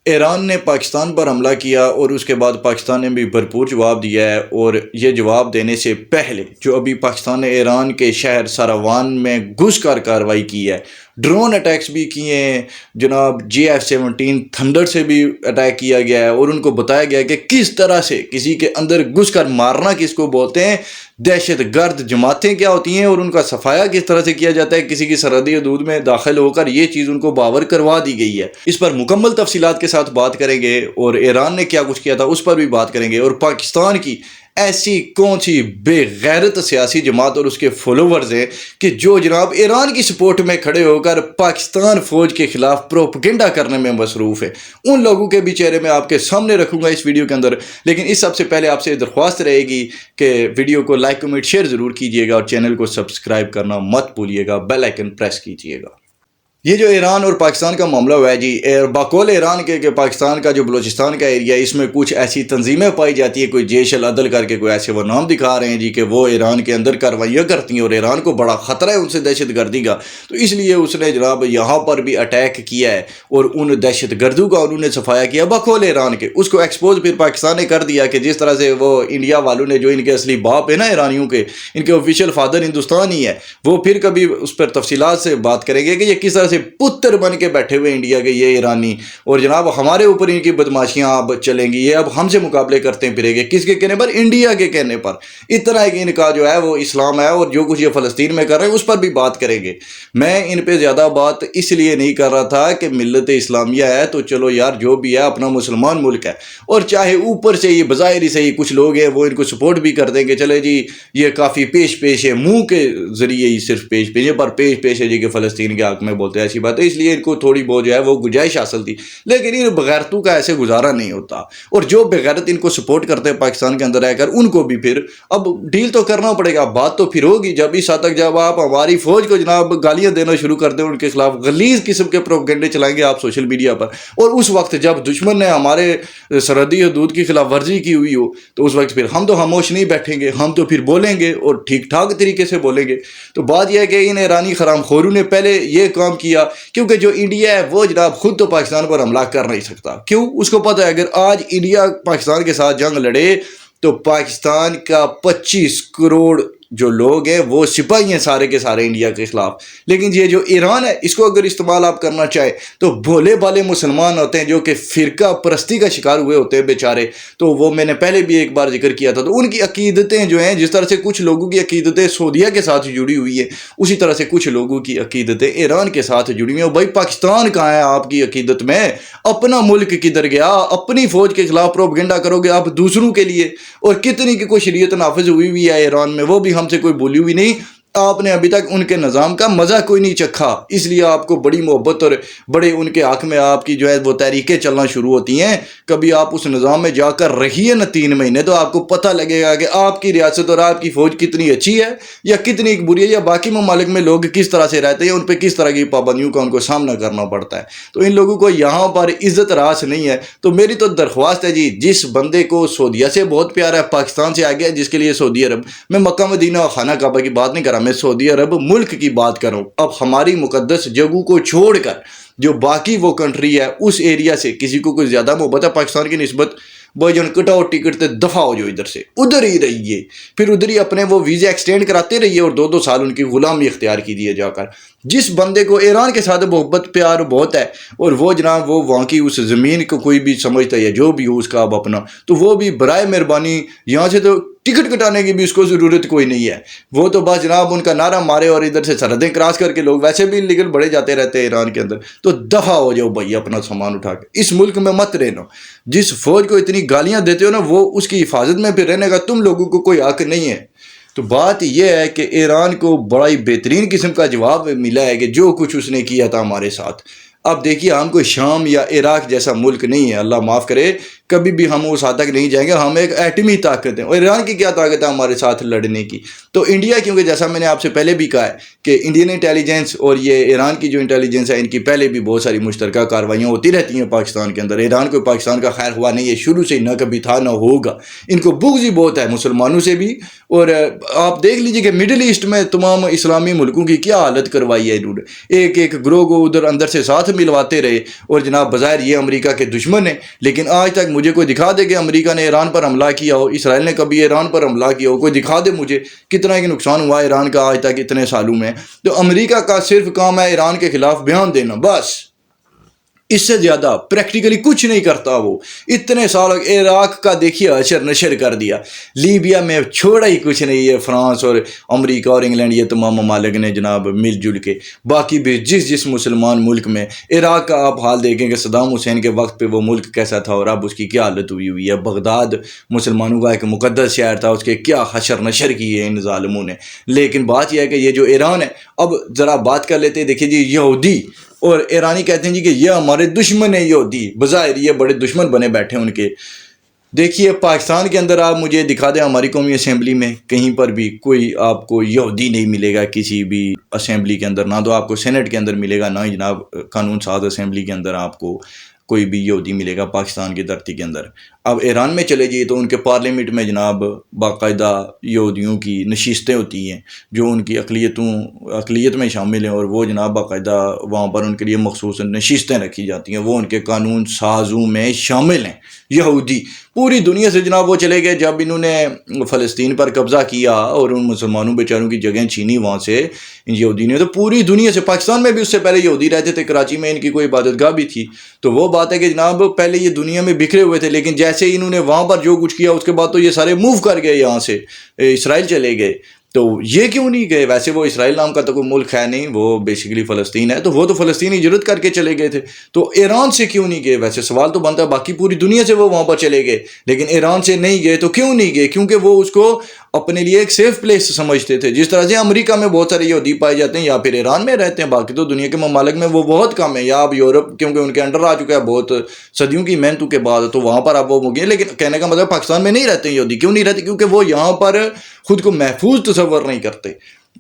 ایران نے پاکستان پر حملہ کیا اور اس کے بعد پاکستان نے بھی بھرپور جواب دیا ہے، اور یہ جواب دینے سے پہلے جو ابھی پاکستان نے ایران کے شہر ساروان میں گھس کر کارروائی کی ہے، ڈرون اٹیکس بھی کیے ہیں جناب، GF-17 تھنڈر سے بھی اٹیک کیا گیا ہے، اور ان کو بتایا گیا کہ کس طرح سے کسی کے اندر گھس کر مارنا کس کو بولتے ہیں، دہشت گرد جماعتیں کیا ہوتی ہیں، اور ان کا صفایا کس طرح سے کیا جاتا ہے کسی کی سرحدی حدود میں داخل ہو کر، یہ چیز ان کو باور کروا دی گئی ہے۔ اس پر مکمل تفصیلات کے ساتھ بات کریں گے، اور ایران نے کیا کچھ کیا تھا اس پر بھی بات کریں گے، اور پاکستان کی ایسی کون سی بے غیرت سیاسی جماعت اور اس کے فالوورز ہیں کہ جو جناب ایران کی سپورٹ میں کھڑے ہو کر پاکستان فوج کے خلاف پروپیگنڈا کرنے میں مصروف ہے، ان لوگوں کے بھی چہرے میں آپ کے سامنے رکھوں گا اس ویڈیو کے اندر۔ لیکن اس سب سے پہلے آپ سے درخواست رہے گی کہ ویڈیو کو لائک کمنٹ شیئر ضرور کیجئے گا، اور چینل کو سبسکرائب کرنا مت بھولیے گا، بیل آئیکن پریس کیجئے گا۔ یہ جو ایران اور پاکستان کا معاملہ ہوا ہے جی، بقول ایران کے کہ پاکستان کا جو بلوچستان کا ایریا ہے، اس میں کچھ ایسی تنظیمیں پائی جاتی ہے، کوئی جیش العدل کر کے کوئی ایسے وہ نام دکھا رہے ہیں جی کہ وہ ایران کے اندر کاروائیاں کرتی ہیں اور ایران کو بڑا خطرہ ہے ان سے دہشت گردی کا، تو اس لیے اس نے جناب یہاں پر بھی اٹیک کیا ہے اور ان دہشت گردوں کا انہوں نے صفایا کیا بقول ایران کے۔ اس کو ایکسپوز پھر پاکستان نے کر دیا کہ جس طرح سے وہ انڈیا والوں نے، جو ان کے اصلی باپ ہے نا ایرانیوں کے، ان کے آفیشیل فادر ہندوستان ہی ہے، وہ پھر کبھی اس پر تفصیلات سے بات کریں گے کہ یہ کس طرح سے پتر بن کے بیٹھے ہوئے انڈیا کے یہ ایرانی، اور جناب ہمارے اوپر ان کی بدماشیاں اب چلیں گی، یہ اب ہم سے مقابلے کرتے پھریں گے، کس کے کہنے پر؟ انڈیا کے کہنے پر۔ اتنا ہے کہ ان کا جو ہے وہ اسلام ہے، اور جو کچھ یہ فلسطین میں کر رہے ہیں اس پر بھی بات کریں گے۔ میں ان پہ زیادہ بات اس لیے نہیں کر رہا تھا کہ ملت اسلامیہ ہے تو چلو یار جو بھی ہے اپنا مسلمان ملک ہے، اور چاہے اوپر سے یہ بظاہر ہی صحیح کچھ لوگ ہیں وہ ان کو سپورٹ بھی کر دیں گے، چلے جی یہ کافی پیش ہے، منہ کے ذریعے ہی صرف پیش ہے، پر پیش ہے جی کہ فلسطین کے حق میں بولتے ہیں، ایسی بات ہے، اس لیے ان کو تھوڑی بہت جو ہے وہ گنجائش حاصل تھی، لیکن ان بغیرتوں کا ایسے گزارا نہیں ہوتا، اور جو بغیرت ان کو سپورٹ کرتے ہیں پاکستان کے اندر رہ کر، ان کو بھی پھر اب ڈیل تو کرنا پڑے گا، بات تو پھر ہوگی جب اس حد تک جب آپ ہماری فوج کو جناب گالیاں دینا شروع کر دیں، ان کے خلاف غلیظ قسم کے پروپیگنڈے چلائیں گے آپ سوشل میڈیا پر، اور اس وقت جب دشمن نے ہمارے سرحدی حدود کی خلاف ورزی کی ہوئی ہو تو اس وقت پھر ہم تو خاموش نہیں بیٹھیں گے، ہم تو پھر بولیں گے اور ٹھیک ٹھاک طریقے سے بولیں گے۔ تو بات یہ ہے کہ ان ایرانی حرام خوروں نے پہلے یہ کام کیا، کیونکہ جو انڈیا ہے وہ جناب خود تو پاکستان پر حملہ کر نہیں سکتا، کیوں؟ اس کو پتہ ہے اگر آج انڈیا پاکستان کے ساتھ جنگ لڑے تو پاکستان کا 25 کروڑ جو لوگ ہیں وہ سپاہی ہیں سارے کے سارے انڈیا کے خلاف، لیکن یہ جو ایران ہے اس کو اگر استعمال آپ کرنا چاہیں تو بھولے بالے مسلمان ہوتے ہیں جو کہ فرقہ پرستی کا شکار ہوئے ہوتے ہیں بیچارے، تو وہ میں نے پہلے بھی ایک بار ذکر کیا تھا، تو ان کی عقیدتیں جو ہیں، جس طرح سے کچھ لوگوں کی عقیدتیں سعودیہ کے ساتھ جڑی ہوئی ہیں، اسی طرح سے کچھ لوگوں کی عقیدتیں ایران کے ساتھ جڑی ہوئی ہیں۔ بھائی پاکستان کہاں ہے آپ کی عقیدت میں؟ اپنا ملک کدھر گیا؟ اپنی فوج کے خلاف پروپیگنڈا کرو گے آپ دوسروں کے لیے، اور کتنی کی کوئی شریعت نافذ ہوئی ہے ایران میں، وہ بھی ہم سے کوئی بولی ہوئی نہیں، آپ نے ابھی تک ان کے نظام کا مزہ کوئی نہیں چکھا، اس لیے آپ کو بڑی محبت اور بڑے ان کے حق میں آپ کی جو ہے وہ تحریکیں چلنا شروع ہوتی ہیں۔ کبھی آپ اس نظام میں جا کر رہیے نا 3 مہینے تو آپ کو پتہ لگے گا کہ آپ کی ریاست اور آپ کی فوج کتنی اچھی ہے یا کتنی بری ہے، یا باقی ممالک میں لوگ کس طرح سے رہتے ہیں، ان پہ کس طرح کی پابندیوں کا ان کو سامنا کرنا پڑتا ہے۔ تو ان لوگوں کو یہاں پر عزت راس نہیں ہے، تو میری تو درخواست ہے جی، جس بندے کو سعودیہ سے بہت پیار ہے، پاکستان سے آگے ہے، جس کے لیے سعودی عرب، میں مکہ مدینہ اور خانہ کعبہ کی بات نہیں کر رہا، میں سعودی عرب ملک کی بات کروں، اب ہماری مقدس جگہوں کو چھوڑ کر جو باقی وہ کنٹری ہے اس ایریا سے کسی کو کوئی زیادہ محبت ہے پاکستان کی نسبت، بھائی جان کٹاؤ ٹکٹ تے دفع ہو جو ادھر سے، ادھر ہی رہیے، پھر ادھر ہی اپنے وہ ویزے ایکسٹینڈ کراتے رہیے اور 2 سال ان کی غلامی اختیار کیجیے جا کر۔ جس بندے کو ایران کے ساتھ محبت پیار بہت ہے، اور وہ جناب وہ وہاں کی اس زمین کو کوئی بھی سمجھتا ہے یا جو بھی ہو اس کا اب اپنا، تو وہ بھی برائے مہربانی یہاں سے تو ٹکٹ کٹانے کی بھی اس کو ضرورت کوئی نہیں ہے، وہ تو بس جناب ان کا نعرہ مارے اور ادھر سے سرحدیں کراس کر کے، لوگ ویسے بھی انلیگل بڑے جاتے رہتے ہیں ایران کے اندر، تو دفع ہو جاؤ بھائی اپنا سامان اٹھا کے، اس ملک میں مت رہنا۔ جس فوج کو اتنی گالیاں دیتے ہو نا، وہ اس کی حفاظت میں پھر رہنے کا تم لوگوں کو کوئی حق نہیں ہے۔ تو بات یہ ہے کہ ایران کو بڑا ہی بہترین قسم کا جواب ملا ہے کہ جو کچھ اس نے کیا تھا ہمارے ساتھ۔ اب دیکھیے ہم کوئی شام یا عراق جیسا ملک نہیں ہے، اللہ معاف کرے کبھی بھی ہم اس حد تک نہیں جائیں گے. ہم ایک ایٹمی طاقت ہیں اور ایران کی کیا طاقت ہے ہمارے ساتھ لڑنے کی. تو انڈیا کیونکہ جیسا میں نے آپ سے پہلے بھی کہا ہے کہ انڈین انٹیلیجنس اور یہ ایران کی جو انٹیلیجنس ہے ان کی پہلے بھی بہت ساری مشترکہ کارروائیاں ہوتی رہتی ہیں پاکستان کے اندر. ایران کو پاکستان کا خیر ہوا نہیں ہے شروع سے نہ کبھی تھا نہ ہوگا. ان کو بغض ہی بہت ہے مسلمانوں سے بھی. اور آپ دیکھ لیجئے کہ مڈل ایسٹ میں تمام اسلامی ملکوں کی کیا حالت کروائی ہے انہوں نے. ایک ایک گروہ کو ادھر اندر سے ساتھ ملواتے رہے اور جناب بظاہر یہ امریکہ کے دشمن ہیں. لیکن آج تک مجھے کوئی دکھا دے کہ امریکہ نے ایران پر حملہ کیا ہو, اسرائیل نے کبھی ایران پر حملہ کیا ہو, کوئی دکھا دے مجھے کتنا کہ نقصان ہوا ایران کا آج تک اتنے سالوں میں. تو امریکہ کا صرف کام ہے ایران کے خلاف بیان دینا, بس اس سے زیادہ پریکٹیکلی کچھ نہیں کرتا. وہ اتنے سال عراق کا دیکھیے اشر نشر کر دیا, لیبیا میں چھوڑا ہی کچھ نہیں ہے. فرانس اور امریکہ اور انگلینڈ یہ تمام ممالک نے جناب مل جل کے, باقی بھی جس مسلمان ملک میں. عراق کا آپ حال دیکھیں کہ صدام حسین کے وقت پہ وہ ملک کیسا تھا اور اب اس کی کیا حالت ہوئی ہے. بغداد مسلمانوں کا ایک مقدس شہر تھا, اس کے کیا حشر نشر کی ہے ان ظالموں نے. لیکن بات یہ ہے کہ یہ جو ایران ہے, اب ذرا بات کر لیتے ہیں. دیکھیے جی یہودی اور ایرانی کہتے ہیں جی کہ یہ ہمارے دشمن ہیں یہودی, بظاہر یہ بڑے دشمن بنے بیٹھے ہیں ان کے. دیکھیے پاکستان کے اندر آپ مجھے دکھا دیں ہماری قومی اسمبلی میں کہیں پر بھی کوئی آپ کو یہودی نہیں ملے گا کسی بھی اسمبلی کے اندر. نہ تو آپ کو سینٹ کے اندر ملے گا, نہ ہی جناب قانون ساز اسمبلی کے اندر آپ کو کوئی بھی یہودی ملے گا پاکستان کی دھرتی کے اندر. اب ایران میں چلے جائیے تو ان کے پارلیمنٹ میں جناب باقاعدہ یہودیوں کی نشستیں ہوتی ہیں جو ان کی اقلیت میں شامل ہیں, اور وہ جناب باقاعدہ وہاں پر ان کے لیے مخصوص نشستیں رکھی جاتی ہیں. وہ ان کے قانون سازوں میں شامل ہیں یہودی. پوری دنیا سے جناب وہ چلے گئے جب انہوں نے فلسطین پر قبضہ کیا اور ان مسلمانوں بیچاروں کی جگہیں چھینی وہاں سے ان یہودی نے. تو پوری دنیا سے, پاکستان میں بھی اس سے پہلے یہودی رہتے تھے, کراچی میں ان کی کوئی عبادت گاہ بھی تھی. تو وہ بات ہے کہ جناب پہلے یہ دنیا میں بکھرے ہوئے تھے, لیکن جیسے ہی انہوں نے وہاں پر جو کچھ کیا اس کے بعد تو یہ سارے موو کر گئے یہاں سے, اسرائیل چلے گئے. تو یہ کیوں نہیں گئے؟ ویسے وہ اسرائیل نام کا تو کوئی ملک ہے نہیں, وہ بیسیکلی فلسطین ہے. تو وہ تو فلسطین ہجرت کر کے چلے گئے تھے. تو ایران سے کیوں نہیں گئے؟ ویسے سوال تو بنتا ہے, باقی پوری دنیا سے وہ وہاں پر چلے گئے لیکن ایران سے نہیں گئے. تو کیوں نہیں گئے؟ کیونکہ وہ اس کو اپنے لیے ایک سیف پلیس سمجھتے تھے. جس طرح سے امریکہ میں بہت سارے یہودی پائے جاتے ہیں یا پھر ایران میں رہتے ہیں, باقی تو دنیا کے ممالک میں وہ بہت کم ہے. یا اب یورپ کیونکہ ان کے انڈر آ چکا ہے بہت صدیوں کی محنتوں کے بعد, تو وہاں پر اب وہ ہو گئے. لیکن کہنے کا مطلب پاکستان میں نہیں رہتے یہودی. کیوں نہیں رہتے؟ کیونکہ وہ یہاں پر خود کو محفوظ تصور نہیں کرتے.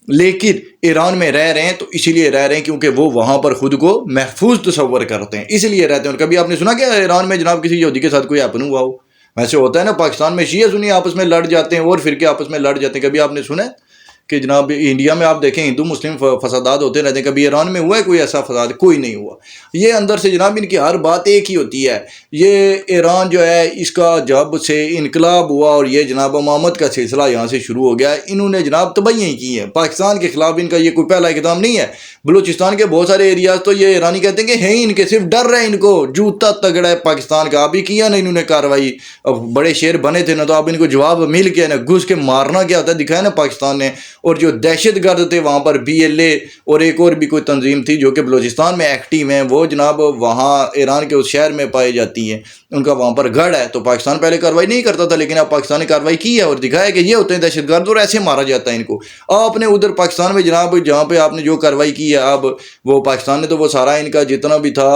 لیکن ایران میں رہ رہے ہیں تو اسی لیے رہ رہے ہیں کیونکہ وہ وہاں پر خود کو محفوظ تصور کرتے ہیں, اس لیے رہتے ہیں. اور کبھی آپ نے سنا کہ ایران میں جناب کسی یہودی کے ساتھ کوئی ہیپن ہوا ہو؟ ویسے ہوتا ہے نا, پاکستان میں شیعہ سنی آپس میں لڑ جاتے ہیں اور فرقے آپس میں لڑ جاتے ہیں. کبھی آپ نے سنا ہے کہ جناب انڈیا میں آپ دیکھیں ہندو مسلم فسادات ہوتے رہتے ہیں, کبھی ایران میں ہوا ہے کوئی ایسا فساد؟ کوئی نہیں ہوا. یہ اندر سے جناب ان کی ہر بات ایک ہی ہوتی ہے. یہ ایران جو ہے اس کا جب سے انقلاب ہوا اور یہ جناب امامت کا سلسلہ یہاں سے شروع ہو گیا, انہوں نے جناب تباہیاں کی ہیں پاکستان کے خلاف. ان کا یہ کوئی پہلا اقدام نہیں ہے. بلوچستان کے بہت سارے ایریاز تو یہ ایرانی کہتے ہیں کہ ہیں ان کے, صرف ڈر رہے ان کو, جوتا تگڑا ہے پاکستان کا. ابھی کیا نا انہوں نے کاروائی, اب بڑے شیر بنے تھے نا, تو اب ان کو جواب مل کے نا گھس کے مارنا کیا ہوتا ہے دکھایا نا پاکستان نے. اور جو دہشت گرد تھے وہاں پر BLA اور ایک اور بھی کوئی تنظیم تھی جو کہ بلوچستان میں ایکٹیو ہیں, وہ جناب وہاں ایران کے اس شہر میں پائی جاتی ہیں, ان کا وہاں پر گڑھ ہے. تو پاکستان پہلے کاروائی نہیں کرتا تھا, لیکن اب پاکستان نے کاروائی کی ہے اور دکھایا کہ یہ ہوتے ہیں دہشت گرد اور ایسے مارا جاتا ہے ان کو. آپ نے ادھر پاکستان میں جناب جہاں پہ آپ نے جو کاروائی کی ہے, اب وہ پاکستان نے تو وہ سارا ان کا جتنا بھی تھا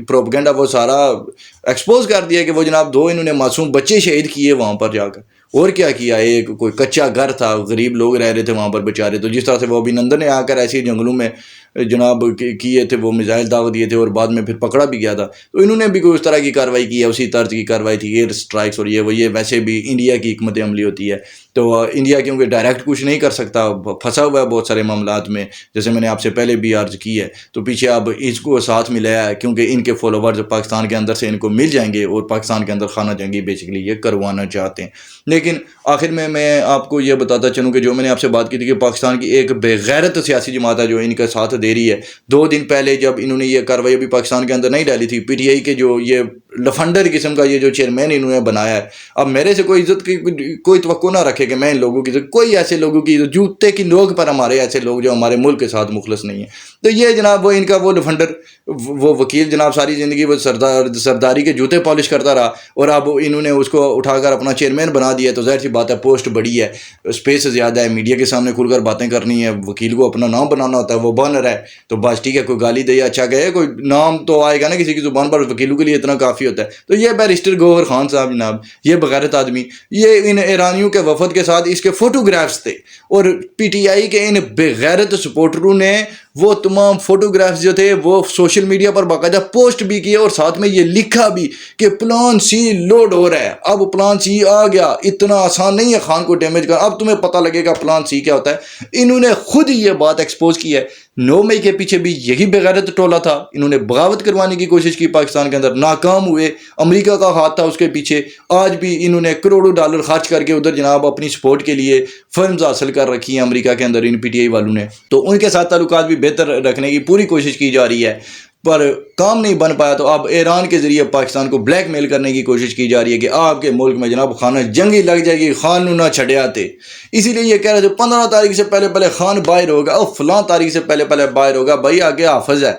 پروپیگنڈا وہ سارا ایکسپوز کر دیا کہ وہ جناب 2 انہوں نے معصوم بچے شہید کیے وہاں پر جا کر. اور کیا کیا, ایک کوئی کچا گھر تھا, غریب لوگ رہ رہے تھے وہاں پر بیچارے. تو جس طرح سے وہ ابھینندن نے آ کر ایسے جنگلوں میں جناب کیے تھے, وہ میزائل داغ دیے تھے اور بعد میں پھر پکڑا بھی گیا تھا, تو انہوں نے بھی کوئی اس طرح کی کاروائی کی ہے, اسی طرز کی کاروائی تھی, ایئر سٹرائکس اور یہ ویسے بھی انڈیا کی حکمت عملی ہوتی ہے. تو انڈیا کیونکہ ڈائریکٹ کچھ نہیں کر سکتا, پھنسا ہوا ہے بہت سارے معاملات میں, جیسے میں نے آپ سے پہلے بھی عرض کی ہے. تو پیچھے اب اس کو ساتھ ملایا ہے کیونکہ ان کے فالوورز پاکستان کے اندر سے ان کو مل جائیں گے اور پاکستان کے اندر خانہ جنگی بیسیکلی یہ کروانا چاہتے ہیں. لیکن آخر میں آپ کو یہ بتاتا چلوں کہ جو میں نے آپ سے بات کی تھی کہ پاکستان کی ایک بے غیرت سیاسی جماعت ہے جو ان کا ساتھ دے رہی ہے. 2 دن پہلے جب انہوں نے یہ کاروائی ابھی پاکستان کے اندر نہیں ڈالی تھی, PTI کے جو یہ لفنڈر قسم کا یہ جو چیئرمین انہوں نے بنایا ہے, اب میرے سے کوئی عزت کی کوئی توقع نہ رکھے کہ میں ان لوگوں کی عزت, کوئی ایسے لوگوں کی عزت, جوتے کی نوک پر ہمارے ایسے لوگ جو ہمارے ملک کے ساتھ مخلص نہیں ہیں. تو یہ جناب وہ ان کا وہ لفنڈر وہ وکیل جناب ساری زندگی وہ سرداری کے جوتے پالش کرتا رہا, اور اب انہوں نے اس کو اٹھا کر اپنا چیئرمین بنا دیا. تو ظاہر سی بات ہے پوسٹ بڑی ہے, اسپیس زیادہ ہے, میڈیا کے سامنے کھل کر باتیں کرنی ہے, وکیل کو اپنا نام بنانا ہوتا ہے, وہ بن رہا ہے. تو بس ٹھیک ہے, کوئی گالی دے اچھا کہے, کوئی نام تو آئے گا نا کسی کی زبان پر, وکیلوں کے لیے اتنا کافی کافی ہوتا ہے. تو یہ بیرسٹر گوہر خان صاحب جناب، یہ بغیرت آدمی، یہ ان ایرانیوں کے وفد کے ساتھ اس کے فوٹوگرافس تھے، اور پی ٹی آئی کے ان بغیرت سپورٹروں نے وہ تمام فوٹوگرافس جو تھے وہ سوشل میڈیا پر باقاعدہ پوسٹ بھی کیے، اور ساتھ میں یہ لکھا بھی کہ پلان سی لوڈ ہو رہا ہے. اب پلان سی آ گیا، اتنا آسان نہیں ہے خان کو ڈیمیج کرنا، اب تمہیں پتہ لگے گا پلان سی کیا ہوتا ہے. انہوں نے خود ہی یہ بات ایکسپوز کی ہے. 9 مئی کے پیچھے بھی یہی بغیرت ٹولہ تھا، انہوں نے بغاوت کروانے کی کوشش کی پاکستان کے اندر، ناکام ہوئے. امریکہ کا ہاتھ تھا اس کے پیچھے. آج بھی انہوں نے کروڑوں ڈالر خرچ کر کے ادھر جناب اپنی سپورٹ کے لیے فرمز حاصل کر رکھی ہیں امریکہ کے اندر ان پی ٹی آئی والوں نے. تو ان کے ساتھ تعلقات بھی بہتر رکھنے کی پوری کوشش کی جا رہی ہے، پر کام نہیں بن پایا. تو اب ایران کے ذریعے پاکستان کو بلیک میل کرنے کی کوشش کی جا رہی ہے کہ آپ کے ملک میں جناب خانہ جنگی لگ جائے گی، خان نہ چھڑے آتے. اسی لیے یہ کہہ رہے تھے 15 تاریخ سے پہلے خان باہر ہوگا، اور فلاں تاریخ سے پہلے باہر ہوگا. بھائی آگے حافظ ہے،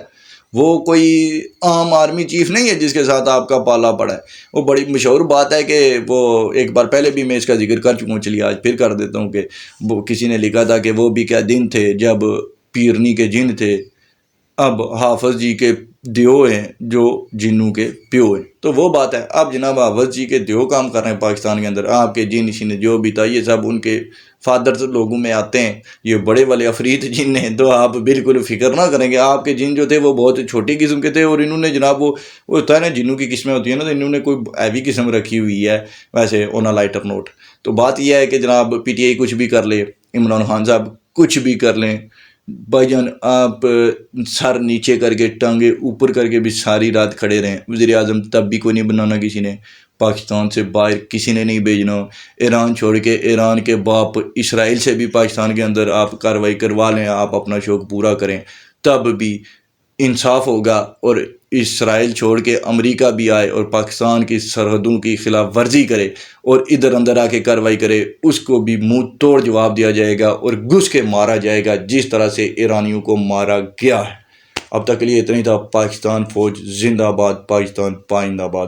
وہ کوئی عام آرمی چیف نہیں ہے جس کے ساتھ آپ کا پالا پڑا ہے. وہ بڑی مشہور بات ہے کہ وہ ایک بار پہلے بھی میں اس کا ذکر کر چکا ہوں، چلیے آج پھر کر دیتا ہوں، کہ وہ کسی نے لکھا تھا کہ وہ بھی کیا دن تھے جب پیرنی کے جن تھے، اب حافظ جی کے دیو ہیں جو جنوں کے پیو ہیں. تو وہ بات ہے. اب جناب حافظ جی کے دیو کام کر رہے ہیں پاکستان کے اندر. آپ کے جن شن جو بھی تھا یہ سب ان کے فادرز لوگوں میں آتے ہیں، یہ بڑے والے افریت جن ہیں. تو آپ بالکل فکر نہ کریں گے، آپ کے جن جو تھے وہ بہت چھوٹی قسم کے تھے، اور انہوں نے جناب وہ ہوتا ہے نا جنوں کی قسمیں ہوتی ہیں نا، تو انہوں نے کوئی ہیوی قسم رکھی ہوئی ہے ویسے آن لائٹر نوٹ. تو بات یہ ہے کہ جناب پی ٹی آئی کچھ بھی کر لے، عمران خان صاحب کچھ بھی کر لیں، بھائی جان آپ سر نیچے کر کے ٹانگیں اوپر کر کے بھی ساری رات کھڑے رہیں. وزیر اعظم تب بھی کوئی نہیں بنانا کسی نے، پاکستان سے باہر کسی نے نہیں بھیجنا. ایران چھوڑ کے ایران کے باپ اسرائیل سے بھی پاکستان کے اندر آپ کارروائی کروا لیں، آپ اپنا شوق پورا کریں، تب بھی انصاف ہوگا. اور اسرائیل چھوڑ کے امریکہ بھی آئے اور پاکستان کی سرحدوں کی خلاف ورزی کرے اور ادھر اندر آ کے کارروائی کرے، اس کو بھی منہ توڑ جواب دیا جائے گا اور گھس کے مارا جائے گا جس طرح سے ایرانیوں کو مارا گیا ہے. اب تک کے لیے اتنا ہی تھا. پاکستان فوج زندہ باد، پاکستان پائندہ باد.